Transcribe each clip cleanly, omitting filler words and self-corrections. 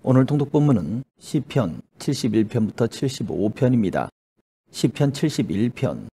오늘 통독 본문은 시편 71편부터 75편입니다. 시편 71편.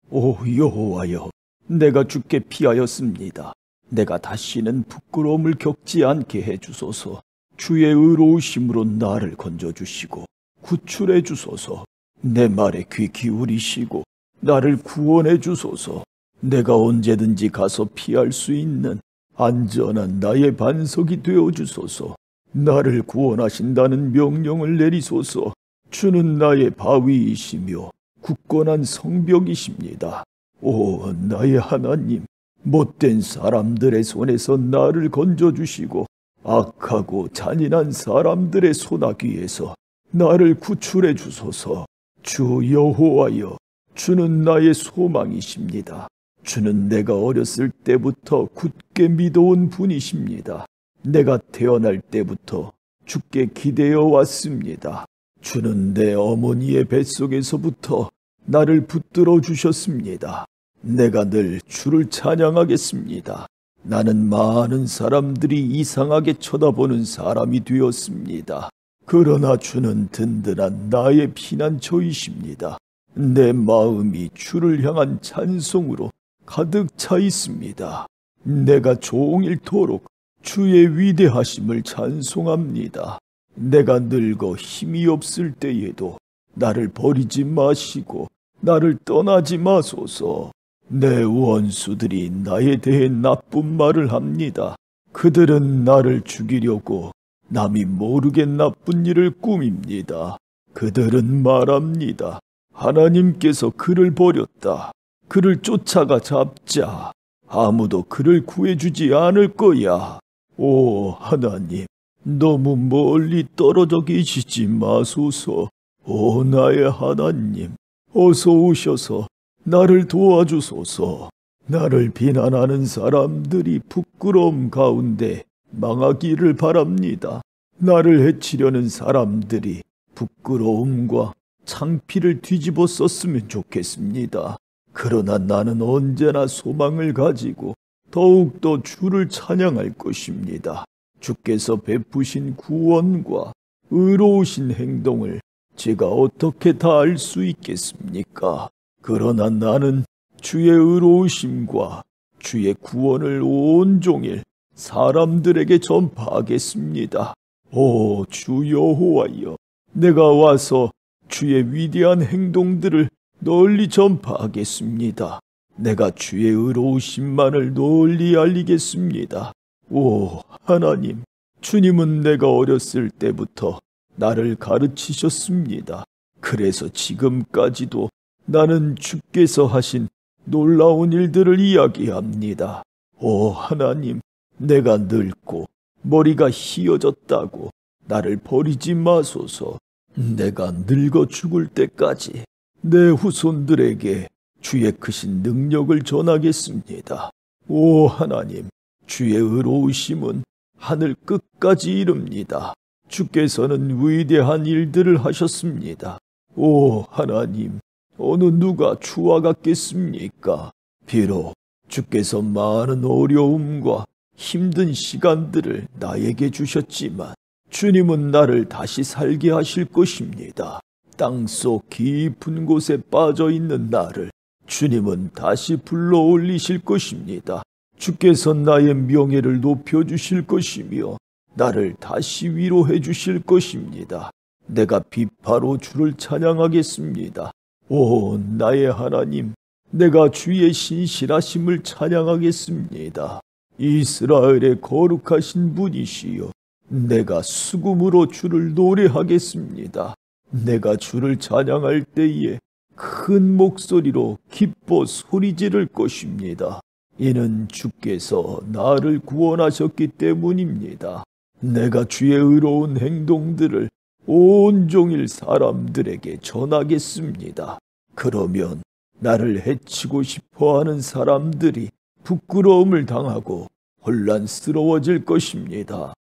오 여호와여, 내가 주께 피하였습니다. 내가 다시는 부끄러움을 겪지 않게 해주소서. 주의 의로우심으로 나를 건져주시고 구출해 주소서. 내 말에 귀 기울이시고 나를 구원해 주소서. 내가 언제든지 가서 피할 수 있는 안전한 나의 반석이 되어 주소서. 나를 구원하신다는 명령을 내리소서. 주는 나의 바위이시며 굳건한 성벽이십니다. 오 나의 하나님, 못된 사람들의 손에서 나를 건져주시고 악하고 잔인한 사람들의 소나귀에서 나를 구출해 주소서. 주 여호와여, 주는 나의 소망이십니다. 주는 내가 어렸을 때부터 굳게 믿어온 분이십니다. 내가 태어날 때부터 주께 기대어 왔습니다. 주는 내 어머니의 뱃속에서부터 나를 붙들어 주셨습니다. 내가 늘 주를 찬양하겠습니다. 나는 많은 사람들이 이상하게 쳐다보는 사람이 되었습니다. 그러나 주는 든든한 나의 피난처이십니다. 내 마음이 주를 향한 찬송으로 가득 차 있습니다. 내가 종일토록 주의 위대하심을 찬송합니다. 내가 늙어 힘이 없을 때에도 나를 버리지 마시고 나를 떠나지 마소서. 내 원수들이 나에 대해 나쁜 말을 합니다. 그들은 나를 죽이려고 남이 모르게 나쁜 일을 꾸밉니다. 그들은 말합니다. 하나님께서 그를 버렸다. 그를 쫓아가 잡자. 아무도 그를 구해주지 않을 거야. 오 하나님, 너무 멀리 떨어져 계시지 마소서. 오 나의 하나님, 어서 오셔서 나를 도와주소서. 나를 비난하는 사람들이 부끄러움 가운데 망하기를 바랍니다. 나를 해치려는 사람들이 부끄러움과 창피를 뒤집어 썼으면 좋겠습니다. 그러나 나는 언제나 소망을 가지고 더욱더 주를 찬양할 것입니다. 주께서 베푸신 구원과 의로우신 행동을 제가 어떻게 다 알 수 있겠습니까? 그러나 나는 주의 의로우심과 주의 구원을 온종일 사람들에게 전파하겠습니다. 오 주 여호와여, 내가 와서 주의 위대한 행동들을 널리 전파하겠습니다. 내가 주의 의로우심만을 널리 알리겠습니다. 오 하나님, 주님은 내가 어렸을 때부터 나를 가르치셨습니다. 그래서 지금까지도 나는 주께서 하신 놀라운 일들을 이야기합니다. 오 하나님, 내가 늙고 머리가 희어졌다고 나를 버리지 마소서. 내가 늙어 죽을 때까지 내 후손들에게 주의 크신 능력을 전하겠습니다. 오 하나님, 주의 의로우심은 하늘 끝까지 이릅니다. 주께서는 위대한 일들을 하셨습니다. 오 하나님, 어느 누가 주와 같겠습니까? 비록 주께서 많은 어려움과 힘든 시간들을 나에게 주셨지만 주님은 나를 다시 살게 하실 것입니다. 땅속 깊은 곳에 빠져 있는 나를 주님은 다시 불러 올리실 것입니다. 주께서 나의 명예를 높여주실 것이며 나를 다시 위로해 주실 것입니다. 내가 비파로 주를 찬양하겠습니다. 오 나의 하나님, 내가 주의 신실하심을 찬양하겠습니다. 이스라엘의 거룩하신 분이시여, 내가 수금으로 주를 노래하겠습니다. 내가 주를 찬양할 때에 큰 목소리로 기뻐 소리 지를 것입니다. 이는 주께서 나를 구원하셨기 때문입니다. 내가 주의 의로운 행동들을 온종일 사람들에게 전하겠습니다. 그러면 나를 해치고 싶어하는 사람들이 부끄러움을 당하고 혼란스러워질 것입니다.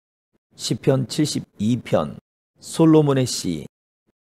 시편 72편. 솔로몬의 시.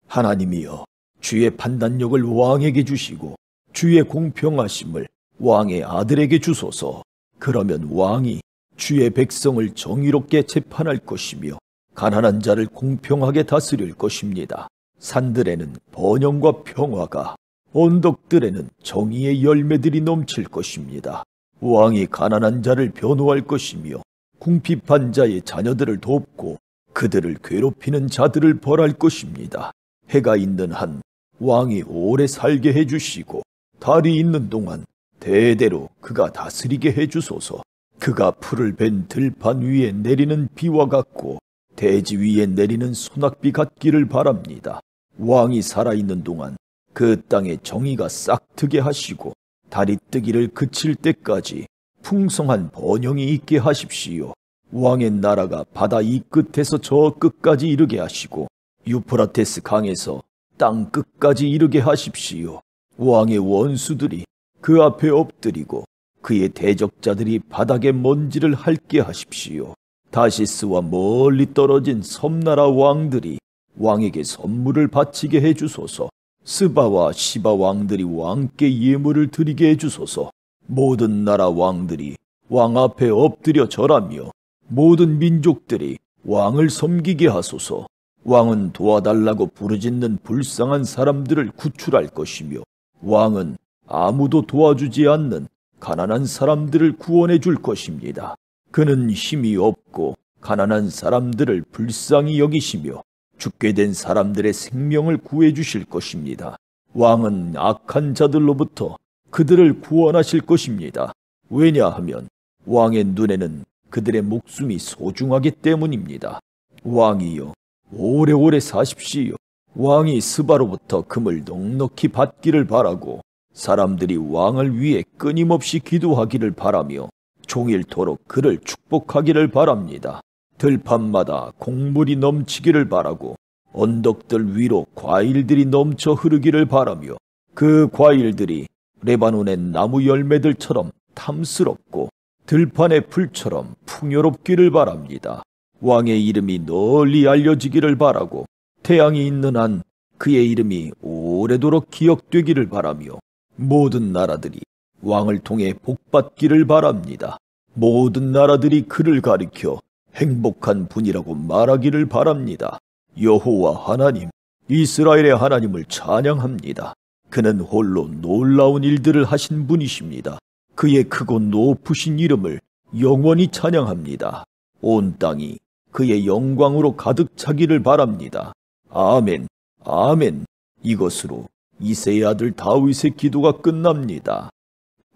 하나님이여, 주의 판단력을 왕에게 주시고 주의 공평하심을 왕의 아들에게 주소서. 그러면 왕이 주의 백성을 정의롭게 재판할 것이며 가난한 자를 공평하게 다스릴 것입니다. 산들에는 번영과 평화가, 언덕들에는 정의의 열매들이 넘칠 것입니다. 왕이 가난한 자를 변호할 것이며 궁핍한 자의 자녀들을 돕고 그들을 괴롭히는 자들을 벌할 것입니다. 해가 있는 한 왕이 오래 살게 해주시고 달이 있는 동안 대대로 그가 다스리게 해주소서. 그가 풀을 벤 들판 위에 내리는 비와 같고 대지 위에 내리는 소낙비 같기를 바랍니다. 왕이 살아있는 동안 그 땅에 정의가 싹트게 하시고 달이 뜨기를 그칠 때까지 풍성한 번영이 있게 하십시오. 왕의 나라가 바다 이 끝에서 저 끝까지 이르게 하시고 유프라테스 강에서 땅 끝까지 이르게 하십시오. 왕의 원수들이 그 앞에 엎드리고 그의 대적자들이 바닥에 먼지를 핥게 하십시오. 다시스와 멀리 떨어진 섬나라 왕들이 왕에게 선물을 바치게 해주소서. 스바와 시바 왕들이 왕께 예물을 드리게 해주소서. 모든 나라 왕들이 왕 앞에 엎드려 절하며 모든 민족들이 왕을 섬기게 하소서. 왕은 도와달라고 부르짖는 불쌍한 사람들을 구출할 것이며 왕은 아무도 도와주지 않는 가난한 사람들을 구원해 줄 것입니다. 그는 힘이 없고 가난한 사람들을 불쌍히 여기시며 죽게 된 사람들의 생명을 구해 주실 것입니다. 왕은 악한 자들로부터 그들을 구원하실 것입니다. 왜냐하면 왕의 눈에는 그들의 목숨이 소중하기 때문입니다. 왕이여, 오래오래 사십시오. 왕이 스바로부터 금을 넉넉히 받기를 바라고 사람들이 왕을 위해 끊임없이 기도하기를 바라며 종일토록 그를 축복하기를 바랍니다. 들판마다 곡물이 넘치기를 바라고 언덕들 위로 과일들이 넘쳐 흐르기를 바라며 그 과일들이 레바논의 나무 열매들처럼 탐스럽고 들판의 풀처럼 풍요롭기를 바랍니다. 왕의 이름이 널리 알려지기를 바라고 태양이 있는 한 그의 이름이 오래도록 기억되기를 바라며 모든 나라들이 왕을 통해 복받기를 바랍니다. 모든 나라들이 그를 가리켜 행복한 분이라고 말하기를 바랍니다. 여호와 하나님, 이스라엘의 하나님을 찬양합니다. 그는 홀로 놀라운 일들을 하신 분이십니다. 그의 크고 높으신 이름을 영원히 찬양합니다. 온 땅이 그의 영광으로 가득 차기를 바랍니다. 아멘, 아멘. 이것으로 이새의 아들 다윗의 기도가 끝납니다.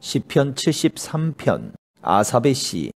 시편 73편 아삽의 시.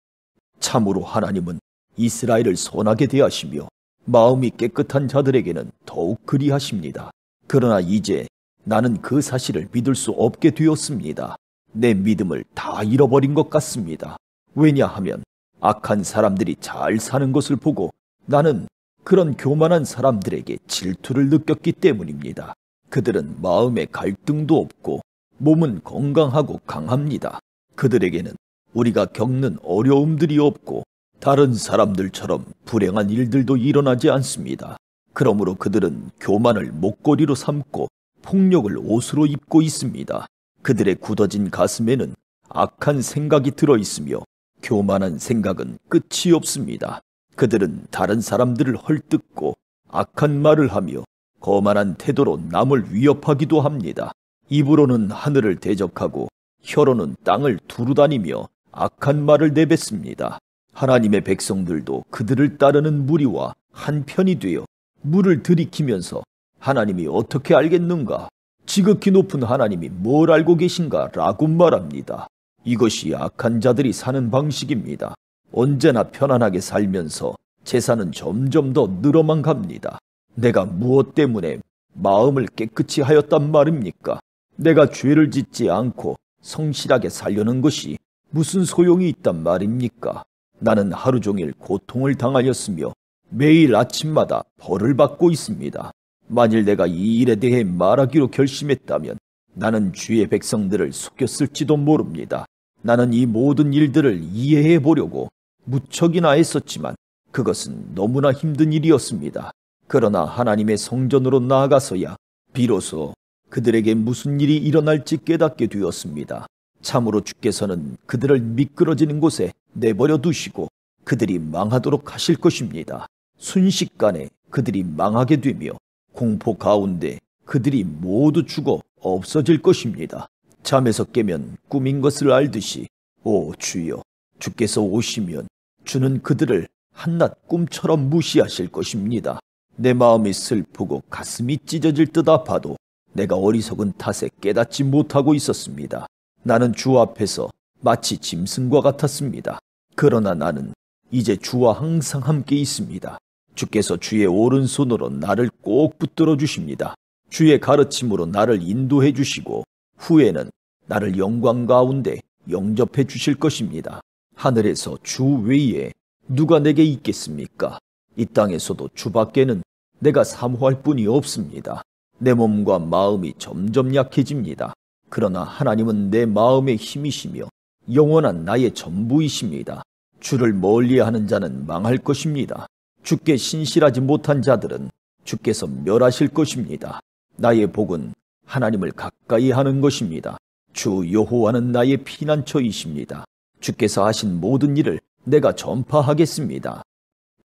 참으로 하나님은 이스라엘을 선하게 대하시며 마음이 깨끗한 자들에게는 더욱 그리하십니다. 그러나 이제 나는 그 사실을 믿을 수 없게 되었습니다. 내 믿음을 다 잃어버린 것 같습니다. 왜냐하면 악한 사람들이 잘 사는 것을 보고 나는 그런 교만한 사람들에게 질투를 느꼈기 때문입니다. 그들은 마음에 갈등도 없고 몸은 건강하고 강합니다. 그들에게는 우리가 겪는 어려움들이 없고 다른 사람들처럼 불행한 일들도 일어나지 않습니다. 그러므로 그들은 교만을 목걸이로 삼고 폭력을 옷으로 입고 있습니다. 그들의 굳어진 가슴에는 악한 생각이 들어있으며 교만한 생각은 끝이 없습니다. 그들은 다른 사람들을 헐뜯고 악한 말을 하며 거만한 태도로 남을 위협하기도 합니다. 입으로는 하늘을 대적하고 혀로는 땅을 두루다니며 악한 말을 내뱉습니다. 하나님의 백성들도 그들을 따르는 무리와 한편이 되어 물을 들이키면서 하나님이 어떻게 알겠는가? 지극히 높은 하나님이 뭘 알고 계신가? 라고 말합니다. 이것이 악한 자들이 사는 방식입니다. 언제나 편안하게 살면서 재산은 점점 더 늘어만 갑니다. 내가 무엇 때문에 마음을 깨끗이 하였단 말입니까? 내가 죄를 짓지 않고 성실하게 살려는 것이 무슨 소용이 있단 말입니까? 나는 하루 종일 고통을 당하였으며 매일 아침마다 벌을 받고 있습니다. 만일 내가 이 일에 대해 말하기로 결심했다면 나는 주의 백성들을 속였을지도 모릅니다. 나는 이 모든 일들을 이해해 보려고 무척이나 애썼지만 그것은 너무나 힘든 일이었습니다. 그러나 하나님의 성전으로 나아가서야 비로소 그들에게 무슨 일이 일어날지 깨닫게 되었습니다. 참으로 주께서는 그들을 미끄러지는 곳에 내버려 두시고 그들이 망하도록 하실 것입니다. 순식간에 그들이 망하게 되며 공포 가운데 그들이 모두 죽어 없어질 것입니다. 잠에서 깨면 꿈인 것을 알듯이 오 주여, 주께서 오시면 주는 그들을 한낱 꿈처럼 무시하실 것입니다. 내 마음이 슬프고 가슴이 찢어질 듯 아파도 내가 어리석은 탓에 깨닫지 못하고 있었습니다. 나는 주 앞에서 마치 짐승과 같았습니다. 그러나 나는 이제 주와 항상 함께 있습니다. 주께서 주의 오른손으로 나를 꼭 붙들어 주십니다. 주의 가르침으로 나를 인도해 주시고 후에는 나를 영광 가운데 영접해 주실 것입니다. 하늘에서 주 외에 누가 내게 있겠습니까? 이 땅에서도 주밖에는 내가 사모할 분이 없습니다. 내 몸과 마음이 점점 약해집니다. 그러나 하나님은 내 마음의 힘이시며 영원한 나의 전부이십니다. 주를 멀리하는 자는 망할 것입니다. 주께 신실하지 못한 자들은 주께서 멸하실 것입니다. 나의 복은 하나님을 가까이 하는 것입니다. 주 여호와는 나의 피난처이십니다. 주께서 하신 모든 일을 내가 전파하겠습니다.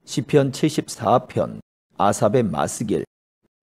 시편 74편 아삽의 마스길.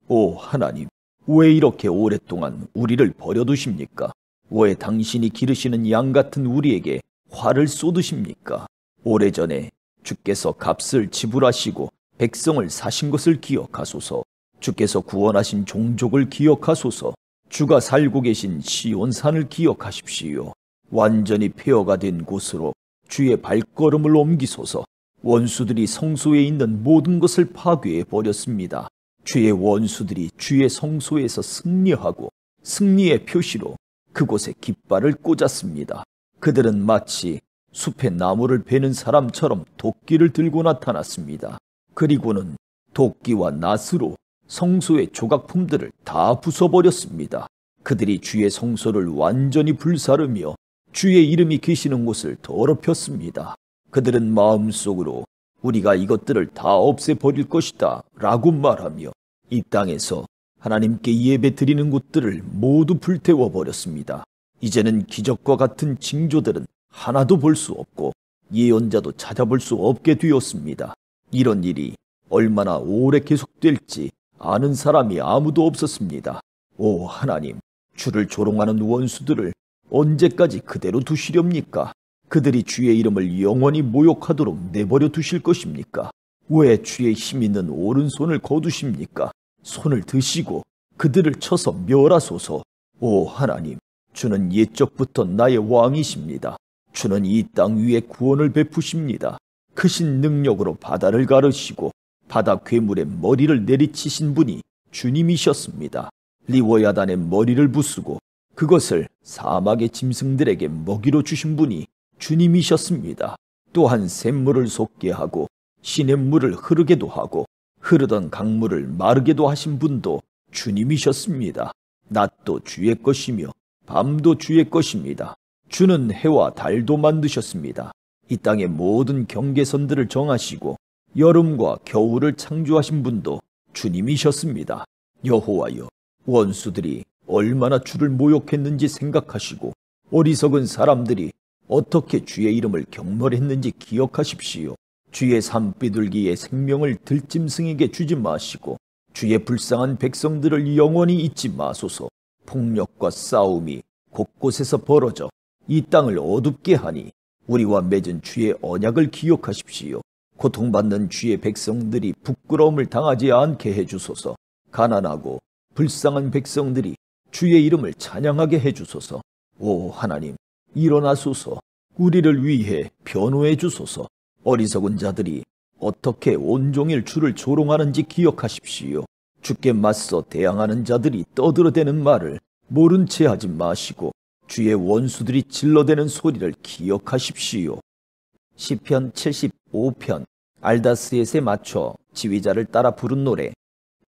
오 하나님, 왜 이렇게 오랫동안 우리를 버려두십니까? 왜 당신이 기르시는 양 같은 우리에게 화를 쏟으십니까? 오래전에 주께서 값을 지불하시고 백성을 사신 것을 기억하소서. 주께서 구원하신 종족을 기억하소서. 주가 살고 계신 시온산을 기억하십시오. 완전히 폐허가 된 곳으로 주의 발걸음을 옮기소서. 원수들이 성소에 있는 모든 것을 파괴해 버렸습니다. 주의 원수들이 주의 성소에서 승리하고 승리의 표시로 그곳에 깃발을 꽂았습니다. 그들은 마치 숲의 나무를 베는 사람처럼 도끼를 들고 나타났습니다. 그리고는 도끼와 낫으로 성소의 조각품들을 다 부숴버렸습니다. 그들이 주의 성소를 완전히 불사르며 주의 이름이 계시는 곳을 더럽혔습니다. 그들은 마음속으로 우리가 이것들을 다 없애버릴 것이다 라고 말하며 이 땅에서 하나님께 예배 드리는 곳들을 모두 불태워버렸습니다. 이제는 기적과 같은 징조들은 하나도 볼 수 없고 예언자도 찾아볼 수 없게 되었습니다. 이런 일이 얼마나 오래 계속될지 아는 사람이 아무도 없었습니다. 오 하나님, 주를 조롱하는 원수들을 언제까지 그대로 두시렵니까? 그들이 주의 이름을 영원히 모욕하도록 내버려 두실 것입니까? 왜 주의 힘 있는 오른손을 거두십니까? 손을 드시고 그들을 쳐서 멸하소서. 오 하나님, 주는 옛적부터 나의 왕이십니다. 주는 이 땅 위에 구원을 베푸십니다. 크신 능력으로 바다를 가르시고 바다 괴물의 머리를 내리치신 분이 주님이셨습니다. 리워야단의 머리를 부수고 그것을 사막의 짐승들에게 먹이로 주신 분이 주님이셨습니다. 또한 샘물을 솟게 하고 시냇물을 흐르게도 하고 흐르던 강물을 마르게도 하신 분도 주님이셨습니다. 낮도 주의 것이며 밤도 주의 것입니다. 주는 해와 달도 만드셨습니다. 이 땅의 모든 경계선들을 정하시고 여름과 겨울을 창조하신 분도 주님이셨습니다. 여호와여, 원수들이 얼마나 주를 모욕했는지 생각하시고 어리석은 사람들이 어떻게 주의 이름을 경멸했는지 기억하십시오. 주의 산비둘기의 생명을 들짐승에게 주지 마시고 주의 불쌍한 백성들을 영원히 잊지 마소서. 폭력과 싸움이 곳곳에서 벌어져 이 땅을 어둡게 하니 우리와 맺은 주의 언약을 기억하십시오. 고통받는 주의 백성들이 부끄러움을 당하지 않게 해주소서. 가난하고 불쌍한 백성들이 주의 이름을 찬양하게 해주소서. 오 하나님, 일어나소서. 우리를 위해 변호해 주소서. 어리석은 자들이 어떻게 온종일 주를 조롱하는지 기억하십시오. 주께 맞서 대항하는 자들이 떠들어대는 말을 모른 채 하지 마시고 주의 원수들이 질러대는 소리를 기억하십시오. 시편 75편 알다스엣에 맞춰 지휘자를 따라 부른 노래.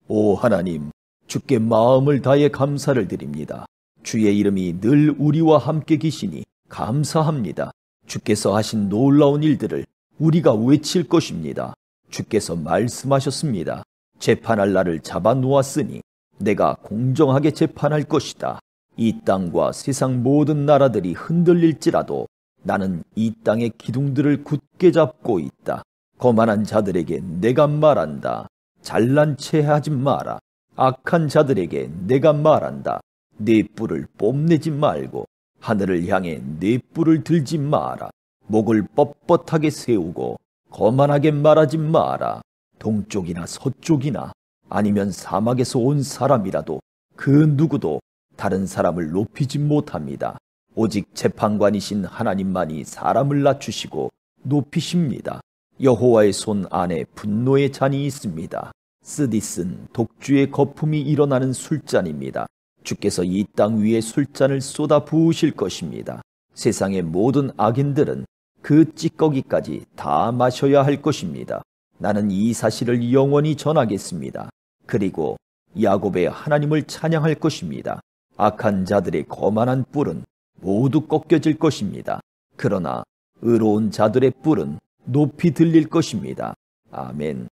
오 하나님, 주께 마음을 다해 감사를 드립니다. 주의 이름이 늘 우리와 함께 계시니 감사합니다. 주께서 하신 놀라운 일들을 우리가 외칠 것입니다. 주께서 말씀하셨습니다. 재판할 날을 잡아 놓았으니 내가 공정하게 재판할 것이다. 이 땅과 세상 모든 나라들이 흔들릴지라도 나는 이 땅의 기둥들을 굳게 잡고 있다. 거만한 자들에게 내가 말한다. 잘난 체 하지 마라. 악한 자들에게 내가 말한다. 네 뿔을 뽐내지 말고 하늘을 향해 네 뿔을 들지 마라. 목을 뻣뻣하게 세우고 거만하게 말하지 마라. 동쪽이나 서쪽이나 아니면 사막에서 온 사람이라도 그 누구도 다른 사람을 높이지 못합니다. 오직 재판관이신 하나님만이 사람을 낮추시고 높이십니다. 여호와의 손 안에 분노의 잔이 있습니다. 스디슨 독주의 거품이 일어나는 술잔입니다. 주께서 이 땅 위에 술잔을 쏟아 부으실 것입니다. 세상의 모든 악인들은 그 찌꺼기까지 다 마셔야 할 것입니다. 나는 이 사실을 영원히 전하겠습니다. 그리고 야곱의 하나님을 찬양할 것입니다. 악한 자들의 거만한 뿔은 모두 꺾여질 것입니다. 그러나 의로운 자들의 뿔은 높이 들릴 것입니다. 아멘.